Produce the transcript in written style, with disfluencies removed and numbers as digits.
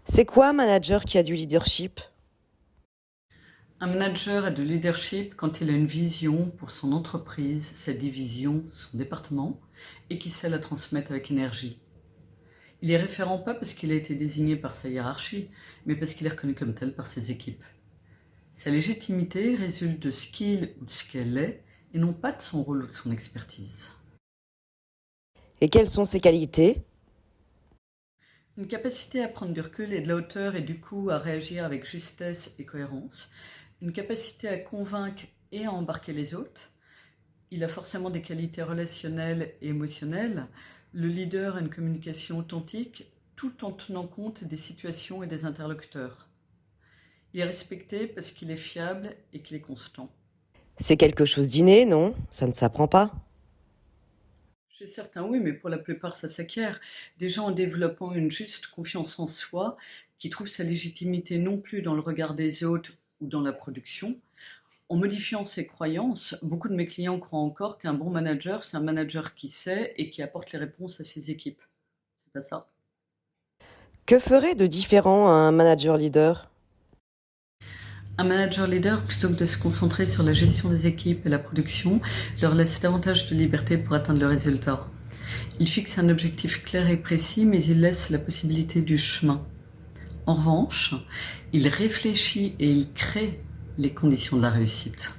C'est quoi un manager qui a du leadership? Un manager a de leadership quand il a une vision pour son entreprise, sa division, son département, et qui sait la transmettre avec énergie. Il est référent pas parce qu'il a été désigné par sa hiérarchie, mais parce qu'il est reconnu comme tel par ses équipes. Sa légitimité résulte de ce qu'il ou de ce qu'elle est, et non pas de son rôle ou de son expertise. Et quelles sont ses qualités? Une capacité à prendre du recul et de la hauteur et du coup à réagir avec justesse et cohérence. Une capacité à convaincre et à embarquer les autres. Il a forcément des qualités relationnelles et émotionnelles. Le leader a une communication authentique tout en tenant compte des situations et des interlocuteurs. Il est respecté parce qu'il est fiable et qu'il est constant. C'est quelque chose d'inné, non? Ça ne s'apprend pas. Chez certains, oui, mais pour la plupart, ça s'acquiert. Déjà en développant une juste confiance en soi, qui trouve sa légitimité non plus dans le regard des autres ou dans la production. En modifiant ses croyances, beaucoup de mes clients croient encore qu'un bon manager, c'est un manager qui sait et qui apporte les réponses à ses équipes. C'est pas ça. Que ferait de différent un manager leader? Un manager leader, plutôt que de se concentrer sur la gestion des équipes et la production, leur laisse davantage de liberté pour atteindre le résultat. Il fixe un objectif clair et précis, mais il laisse la possibilité du chemin. En revanche, il réfléchit et il crée les conditions de la réussite.